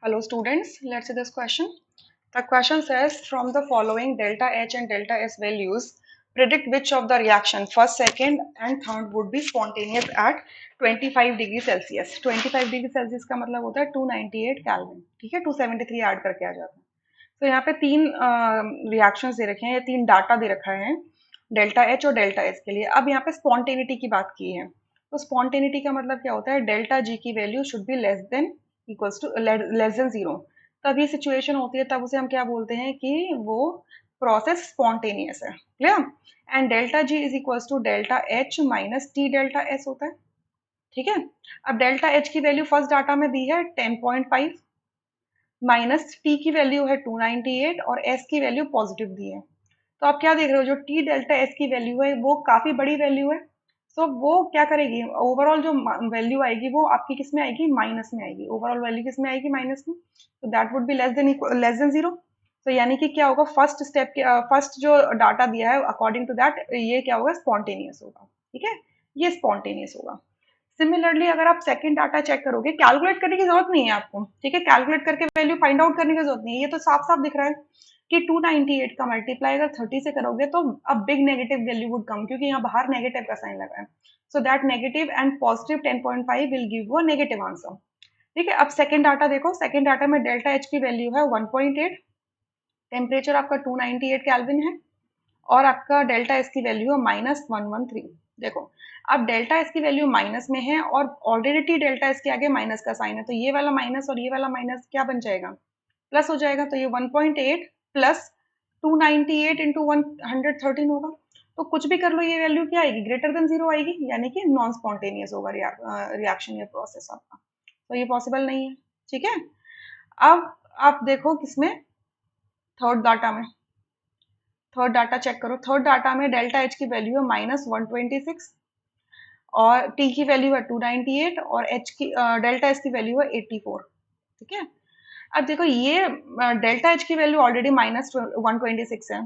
Hello students, let's see this question. The question says from the following delta H and delta S values, predict which of the reaction first, second and third would be spontaneous at 25 degree Celsius. 25 degree Celsius का मतलब होता है 298 kelvin. ठीक है, 273 add करके आ जाता है. तो यहाँ पे तीन रिएक्शंस दे रखे हैं या तीन डाटा दे रखा है डेल्टा एच और डेल्टा एस के लिए. अब यहाँ पे स्पॉन्टेनिटी की बात की है. तो स्पॉन्टेनिटी का मतलब क्या होता है, डेल्टा जी की value should be less than equals to less than zero. तब ये सिचुएशन होती है, तब उसे हम क्या बोलते हैं कि वो प्रोसेस स्पॉन्टेनियस है. Clear. And delta G is equals to delta H minus T delta S होता है. ठीक है. अब डेल्टा एच की वैल्यू फर्स्ट डाटा में दी है 10.5, माइनस टी की वैल्यू है 298 और एस की वैल्यू पॉजिटिव दी है. तो आप क्या देख रहे हो, जो टी डेल्टा एस की वैल्यू है वो काफी बड़ी वैल्यू है. सो वो क्या करेगी, ओवरऑल जो वैल्यू आएगी वो आपकी किस में आएगी, माइनस में आएगी. ओवरऑल वैल्यू किस में आएगी, माइनस में. तो that would be less than zero. तो यानी कि क्या होगा, फर्स्ट स्टेप के फर्स्ट जो डाटा दिया है अकॉर्डिंग टू दैट ये क्या होगा, स्पॉन्टेनियस होगा. ठीक है, ये स्पॉन्टेनियस होगा. सिमिलरली अगर आप सेकंड डाटा चेक करोगे, कैलकुलेट करने की जरूरत नहीं है आपको. ठीक है, कैलकुलेट करके वैल्यू फाइंड आउट करने की जरूरत नहीं है. ये तो साफ साफ दिख रहा है कि 298 का मल्टीप्लाई अगर 30 से करोगे तो अब big negative value would come, क्योंकि यहाँ बाहर नेगेटिव का साइन लगा है. So that negative and positive 10.5 will give you a negative answer. ठीक है. अब सेकंड डाटा देखो. सेकंड डाटा में डेल्टा एच की वैल्यू है 1.8, टेम्परेचर आपका 298 केल्विन है और आपका डेल्टा एस की वैल्यू है -113. देखो, अब डेल्टा एस की वैल्यू माइनस में है और ऑलरेडी डेल्टा एस के आगे माइनस का साइन है, तो ये वाला माइनस और ये वाला माइनस क्या बन जाएगा, प्लस हो जाएगा. तो ये 1.8 प्लस 298 इंटू 113 होगा. तो कुछ भी कर लो, ये वैल्यू क्या आएगी, ग्रेटर देन जीरो आएगी, यानी कि नॉन स्पॉन्टेनियस होगा रिएक्शन या प्रोसेस आपका. तो ये पॉसिबल नहीं है. ठीक है. अब आप देखो किसमें, थर्ड डाटा में. थर्ड डाटा चेक करो. थर्ड डाटा में डेल्टा एच की वैल्यू है -126 और टी की वैल्यू है 298 और एच की डेल्टा एस की वैल्यू है 84. ठीक है. अब देखो ये डेल्टा एच की वैल्यू ऑलरेडी -126 है,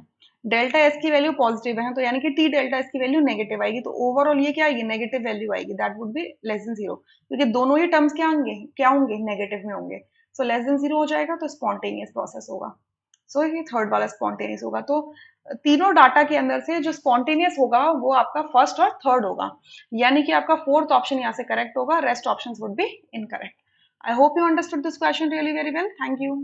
डेल्टा एस की वैल्यू पॉजिटिव है, तो यानी कि टी डेल्टा एस की वैल्यू नेगेटिव आएगी. तो ओवरऑल ये क्या आएगी, नेगेटिव वैल्यू आएगी. That would be less than zero, क्योंकि दोनों ही टर्म्स क्या होंगे नेगेटिव में होंगे. सो लेस देन जीरो हो जाएगा, तो स्पॉन्टेनियस प्रोसेस होगा. सो ये थर्ड वाला स्पॉन्टेनियस होगा. तो तीनों डाटा के अंदर से जो स्पॉन्टेनियस होगा वो आपका फर्स्ट और थर्ड होगा, यानी कि आपका फोर्थ ऑप्शन यहाँ से करेक्ट होगा, rest options would be incorrect. I hope you understood this question really very well. Thank you.